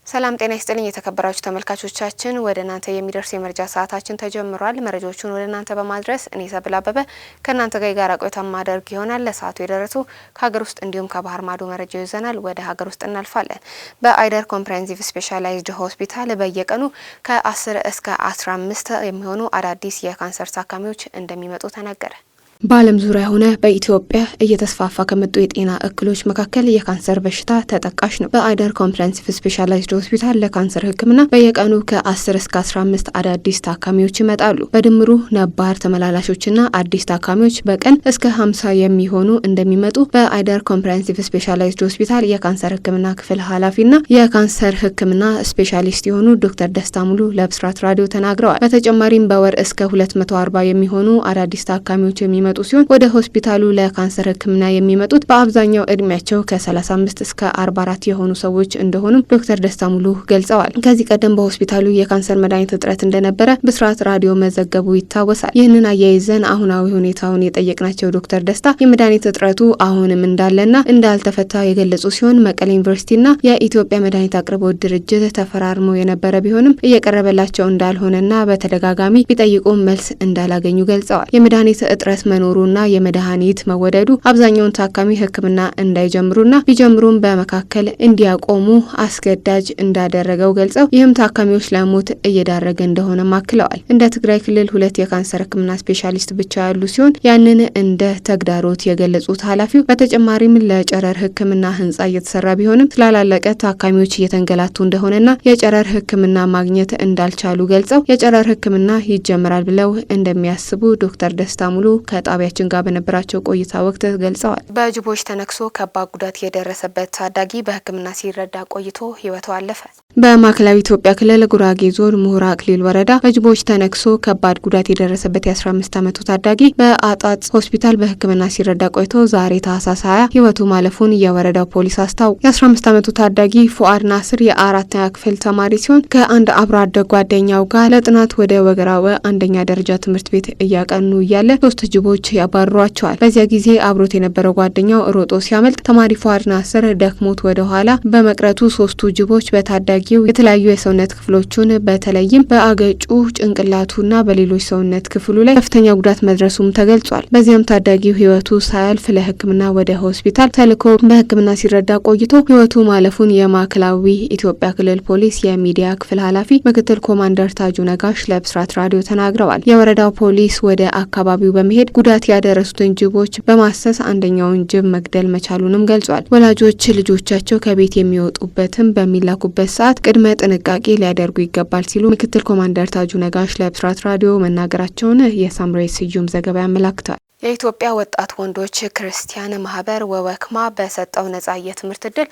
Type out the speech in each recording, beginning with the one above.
ሰላም ጤና ይስጥልኝ የተከበራችሁ ተመልካቾቻችን፣ ወደ እናንተ የሚደርስ የመረጃ ሰዓታችን ተጀምሯል። መረጃዎቹን ወደ እናንተ በማድረስ እኔ ሰብል አበበ ከእናንተ ጋር የጋራ ቆይታ ማድረግ ይሆናል። ለሰዓቱ የደረሱ ከሀገር ውስጥ እንዲሁም ከባህር ማዶ መረጃ ይዘናል። ወደ ሀገር ውስጥ እናልፋለን። በአይደር ኮምፕሬሄንሲቭ ስፔሻላይዝድ ሆስፒታል በየቀኑ ከ10 እስከ 15 የሚሆኑ አዳዲስ የካንሰር ታካሚዎች እንደሚመጡ ተነገረ። በዓለም ዙሪያ ሆነ በኢትዮጵያ እየተስፋፋ ከመጡ የጤና እክሎች መካከል የካንሰር በሽታ ተጠቃሽ ነው። በአይደር ኮምፕሬሄንሲቭ ስፔሻላይዝድ ሆስፒታል ለካንሰር ሕክምና በየቀኑ ከ10 እስከ 15 አዳዲስ ታካሚዎች ይመጣሉ። በድምሩ ነባር ተመላላሾችና አዲስ ታካሚዎች በቀን እስከ 50 የሚሆኑ እንደሚመጡ በአይደር ኮምፕሬሄንሲቭ ስፔሻላይዝድ ሆስፒታል የካንሰር ሕክምና ክፍል ኃላፊና የካንሰር ሕክምና ስፔሻሊስት የሆኑ ዶክተር ደስታ ሙሉ ለብስራት ራዲዮ ተናግረዋል። በተጨማሪም በወር እስከ 240 የሚሆኑ አዳዲስ ታካሚዎች የሚመጡ ሲሆን ወደ ሆስፒታሉ ለካንሰር ህክምና የሚመጡት በአብዛኛው እድሜያቸው ከ35 እስከ 44 የሆኑ ሰዎች እንደሆኑ ዶክተር ደስታ ሙሉ ገልጸዋል። ከዚህ ቀደም በሆስፒታሉ የካንሰር መድኃኒት እጥረት እንደነበረ ብስራት ራዲዮ መዘገቡ ይታወሳል። ይህንን አያይዘን አሁናዊ ሁኔታውን የጠየቅናቸው ዶክተር ደስታ የመድኃኒት እጥረቱ አሁንም እንዳለና እንዳልተፈታ የገለጹ ሲሆን መቀሌ ዩኒቨርሲቲና የኢትዮጵያ መድኃኒት አቅርቦት ድርጅት ተፈራርመው የነበረ ቢሆንም እየቀረበላቸው እንዳልሆነና በተደጋጋሚ ቢጠይቁም መልስ እንዳላገኙ ገልጸዋል። የመድኃኒት እጥረት መኖሩና የመድኃኒት መወደዱ አብዛኛውን ታካሚ ህክምና እንዳይጀምሩና ቢጀምሩም በመካከል እንዲያቆሙ አስገዳጅ እንዳደረገው ገልጸው ይህም ታካሚዎች ለሞት እየዳረገ እንደሆነ አክለዋል። እንደ ትግራይ ክልል 2 የካንሰር ህክምና ስፔሻሊስት ብቻ ያሉ ሲሆን ያንን እንደ ተግዳሮት የገለጹት ኃላፊው በተጨማሪም ለጨረር ህክምና ህንጻ እየተሰራ ቢሆንም ስላላለቀ ታካሚዎች እየተንገላቱ እንደሆነና የጨረር ህክምና ማግኘት እንዳልቻሉ ገልጸው የጨረር ህክምና ይጀምራል ብለው እንደሚያስቡ ዶክተር ደስታ ሙሉ ከጣቢያችን ጋር በነበራቸው ቆይታ ወቅት ገልጸዋል። በጅቦች ተነክሶ ከባድ ጉዳት የደረሰበት ታዳጊ በህክምና ሲረዳ ቆይቶ ህይወቱ አለፈ። በማዕከላዊ ኢትዮጵያ ክልል ጉራጌ ዞን ምሁራ አክሊል ወረዳ በጅቦች ተነክሶ ከባድ ጉዳት የደረሰበት የ15 ዓመቱ ታዳጊ በአጣጥ ሆስፒታል በህክምና ሲረዳ ቆይቶ ዛሬ ታህሳስ 20 ህይወቱ ማለፉን የወረዳው ፖሊስ አስታውቋል። የ15 ዓመቱ ታዳጊ ፉአድ ናስር የ4ኛ ክፍል ተማሪ ሲሆን ከአንድ አብሮ አደግ ጓደኛው ጋር ለጥናት ወደ ወገራወ አንደኛ ደረጃ ትምህርት ቤት እያቀኑ እያለ 3 ጅቦች ያባርሯቸዋል። በዚያ ጊዜ አብሮት የነበረው ጓደኛው ሮጦ ሲያመልጥ ተማሪ ፉአድ ናስር ደክሞት ወደ ኋላ በመቅረቱ 3ቱ ጅቦች በታዳጊው የተለያዩ የሰውነት ክፍሎቹን በተለይም በአገጩ ጭንቅላቱና በሌሎች ሰውነት ክፍሉ ላይ ከፍተኛ ጉዳት መድረሱም ተገልጿል። በዚያም ታዳጊው ህይወቱ ሳያልፍ ለህክምና ወደ ሆስፒታል ተልኮ በህክምና ሲረዳ ቆይቶ ህይወቱ ማለፉን የማዕከላዊ ኢትዮጵያ ክልል ፖሊስ የሚዲያ ክፍል ኃላፊ ምክትል ኮማንደር ታጁ ነጋሽ ለብስራት ራዲዮ ተናግረዋል። የወረዳው ፖሊስ ወደ አካባቢው በመሄድ ጉዳት ያደረሱትን ጅቦች በማሰስ አንደኛውን ጅብ መግደል መቻሉንም ገልጿል። ወላጆች ልጆቻቸው ከቤት የሚወጡበትም በሚላኩበት ሰዓት ቅድመ ጥንቃቄ ሊያደርጉ ይገባል ሲሉ ምክትል ኮማንደር ታጁ ነጋሽ ለብስራት ራዲዮ መናገራቸውን የሳምራዊ ስዩም ዘገባ ያመላክታል። የኢትዮጵያ ወጣት ወንዶች ክርስቲያን ማህበር ወወክማ በሰጠው ነጻ የትምህርት እድል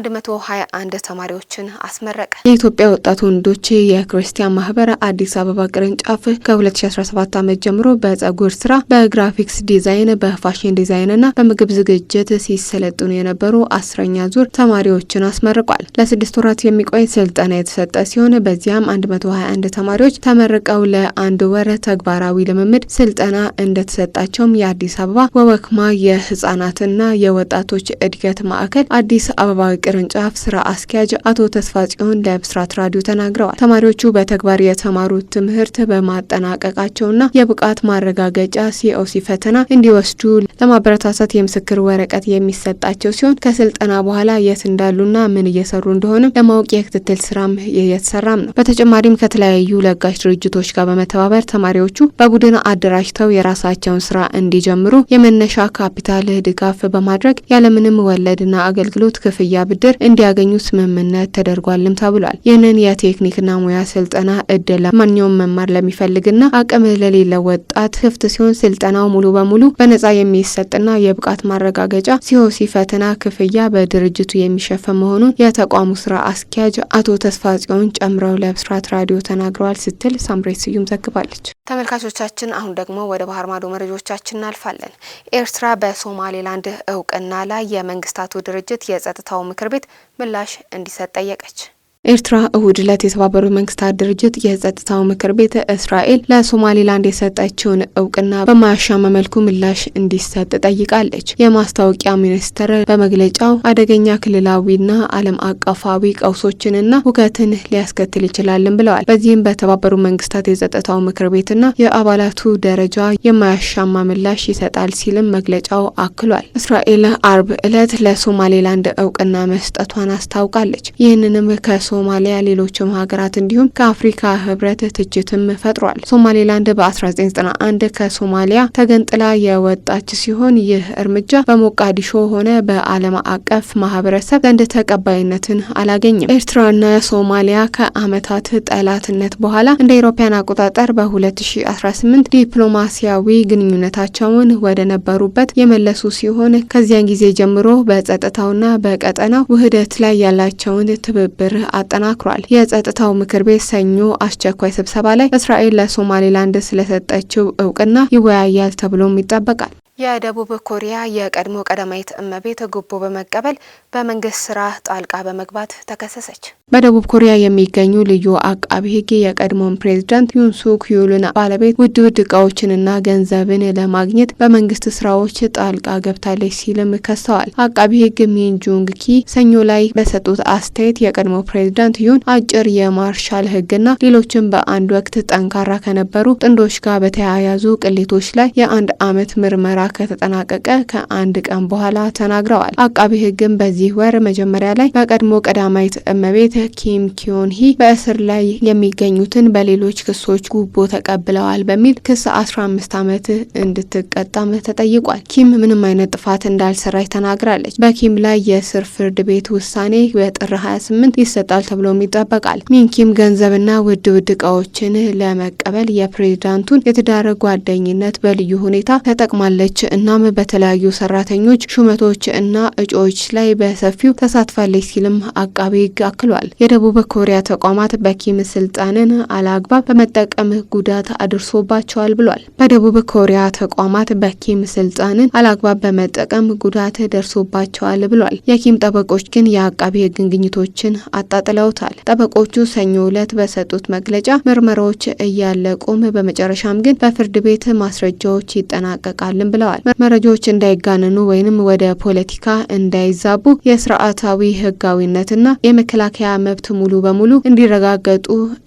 121 ተማሪዎችን አስመረቀ። የኢትዮጵያ ወጣት ወንዶች የክርስቲያን ማህበር አዲስ አበባ ቅርንጫፍ ከ2017 ዓመት ጀምሮ በጸጉር ስራ፣ በግራፊክስ ዲዛይን፣ በፋሽን ዲዛይንና በምግብ ዝግጅት ሲሰለጥኑ የነበሩ 10ኛ ዙር ተማሪዎችን አስመርቋል። ለ6 ወራት የሚቆይ ስልጠና የተሰጠ ሲሆን በዚያም 121 ተማሪዎች ተመርቀው ለ1 ወር ተግባራዊ ልምምድ ስልጠና እንደተሰጣቸው የአዲስ አበባ ወወክማ የህጻናትና የወጣቶች እድገት ማዕከል አዲስ አበባ ቅርንጫፍ ስራ አስኪያጅ አቶ ተስፋጽዮን ለብስራት ራዲዮ ተናግረዋል። ተማሪዎቹ በተግባር የተማሩት ትምህርት በማጠናቀቃቸውና የብቃት ማረጋገጫ ሲኦሲ ፈተና እንዲወስዱ ለማበረታታት የምስክር ወረቀት የሚሰጣቸው ሲሆን ከስልጠና በኋላ የት እንዳሉና ምን እየሰሩ እንደሆነ ለማወቅ የክትትል ስራም እየተሰራም ነው። በተጨማሪም ከተለያዩ ለጋሽ ድርጅቶች ጋር በመተባበር ተማሪዎቹ በቡድን አደራጅተው የራሳቸውን ስራ እንዲጀምሩ የመነሻ ካፒታል ድጋፍ በማድረግ ያለምንም ወለድና አገልግሎት ክፍያ ብድር እንዲያገኙ ስምምነት ተደርጓልም ተብሏል። ይህንን የቴክኒክና ሙያ ስልጠና እድል ለማንኛውም መማር ለሚፈልግና አቅም ለሌለው ወጣት ክፍት ሲሆን ስልጠናው ሙሉ በሙሉ በነጻ የሚሰጥና የብቃት ማረጋገጫ ሲኦሲ ፈተና ክፍያ በድርጅቱ የሚሸፈን መሆኑን የተቋሙ ስራ አስኪያጅ አቶ ተስፋጽዮን ጨምረው ለብስራት ራዲዮ ተናግረዋል ስትል ሳምሬት ስዩም ዘግባለች። ተመልካቾቻችን አሁን ደግሞ ወደ ባህር ማዶ መረጃዎቻችን እናልፋለን። ኤርትራ በሶማሌላንድ እውቅና ላይ የመንግስታቱ ድርጅት የጸጥታው ምክር ቤት ምላሽ እንዲሰጥ ጠየቀች። ኤርትራ እሁድ ዕለት የተባበሩት መንግስታት ድርጅት የጸጥታው ምክር ቤት እስራኤል ለሶማሌላንድ የሰጠችውን እውቅና በማያሻማ መልኩ ምላሽ እንዲሰጥ ጠይቃለች። የማስታወቂያ ሚኒስቴር በመግለጫው አደገኛ ክልላዊና ዓለም አቀፋዊ ቀውሶችንና ሁከትን ሊያስከትል ይችላልን ብለዋል። በዚህም በተባበሩት መንግስታት የጸጥታው ምክር ቤትና የአባላቱ ደረጃ የማያሻማ ምላሽ ይሰጣል ሲልም መግለጫው አክሏል። እስራኤል አርብ ዕለት ለሶማሌላንድ እውቅና መስጠቷን አስታውቃለች። ይህንንም ሶማሊያ ሌሎችም ሀገራት እንዲሁም ከአፍሪካ ህብረት ትችትም ፈጥሯል። ሶማሌላንድ በ1991 ከሶማሊያ ተገንጥላ የወጣች ሲሆን ይህ እርምጃ በሞቃዲሾ ሆነ በዓለም አቀፍ ማህበረሰብ ዘንድ ተቀባይነትን አላገኘም። ኤርትራና ሶማሊያ ከአመታት ጠላትነት በኋላ እንደ አውሮፓውያን አቆጣጠር በ2018 ዲፕሎማሲያዊ ግንኙነታቸውን ወደ ነበሩበት የመለሱ ሲሆን ከዚያን ጊዜ ጀምሮ በጸጥታውና በቀጠናው ውህደት ላይ ያላቸውን ትብብር አጠናክሯል። የጸጥታው ምክር ቤት ሰኞ አስቸኳይ ስብሰባ ላይ እስራኤል ለሶማሌላንድ ስለሰጠችው እውቅና ይወያያል ተብሎም ይጠበቃል። የደቡብ ኮሪያ የቀድሞ ቀዳማዊት እመቤት ጉቦ በመቀበል በመንግስት ስራ ጣልቃ በመግባት ተከሰሰች። በደቡብ ኮሪያ የሚገኙ ልዩ አቃቢ ሕግ የቀድሞውን ፕሬዝዳንት ዩን ሱክ ዩልን ባለቤት ውድ እቃዎችንና ገንዘብን ለማግኘት በመንግስት ስራዎች ጣልቃ ገብታለች ሲልም ከሰዋል። አቃቢ ሕግ ሚን ጁንግ ኪ ሰኞ ላይ በሰጡት አስተያየት የቀድሞ ፕሬዝዳንት ዩን አጭር የማርሻል ሕግና ሌሎችም በአንድ ወቅት ጠንካራ ከነበሩ ጥንዶች ጋር በተያያዙ ቅሌቶች ላይ የ1 ዓመት ምርመራ ከተጠናቀቀ ከ1 ቀን በኋላ ተናግረዋል። አቃቢ ሕግም በዚህ ወር መጀመሪያ ላይ በቀድሞ ቀዳማዊት እመቤት ኪም ኪዮን ሂ በእስር ላይ የሚገኙትን በሌሎች ክሶች ጉቦ ተቀብለዋል በሚል ክስ 15 ዓመት እንድትቀጣም ተጠይቋል። ኪም ምንም አይነት ጥፋት እንዳልሰራች ተናግራለች። በኪም ላይ የስር ፍርድ ቤት ውሳኔ በጥር 28 ይሰጣል ተብሎም ይጠበቃል። ሚን ኪም ገንዘብና ውድ እቃዎችን ለመቀበል የፕሬዝዳንቱን የትዳር ጓደኝነት በልዩ ሁኔታ ተጠቅማለች። እናም በተለያዩ ሰራተኞች ሹመቶች እና እጩዎች ላይ በሰፊው ተሳትፋለች ሲልም አቃቤ ሕግ አክሏል። የደቡብ ኮሪያ ተቋማት በኪም ስልጣንን አላግባብ በመጠቀም ጉዳት አድርሶባቸዋል ብሏል። በደቡብ ኮሪያ ተቋማት በኪም ስልጣንን አላግባብ በመጠቀም ጉዳት ደርሶባቸዋል ብሏል። የኪም ጠበቆች ግን የአቃቤ ሕግ ግኝቶችን አጣጥለውታል። ጠበቆቹ ሰኞ ዕለት በሰጡት መግለጫ ምርመራዎች እያለቁም በመጨረሻም ግን በፍርድ ቤት ማስረጃዎች ይጠናቀቃልን ብለዋል። መረጃዎች እንዳይጋነኑ ወይንም ወደ ፖለቲካ እንዳይዛቡ የስርዓታዊ ህጋዊነትና የመከላከያ መብት ሙሉ በሙሉ እንዲረጋገጡ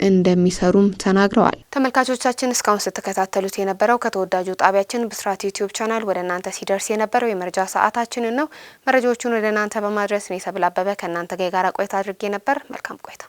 እንደሚሰሩም ተናግረዋል። ተመልካቾቻችን እስካሁን ስትከታተሉት የነበረው ከተወዳጁ ጣቢያችን ብስራት ዩቲዩብ ቻናል ወደ እናንተ ሲደርስ የነበረው የመረጃ ሰዓታችንን ነው። መረጃዎቹን ወደ እናንተ በማድረስ እኔ ሰብል አበበ ከእናንተ ጋር ቆይታ አድርጌ ነበር። መልካም ቆይታ።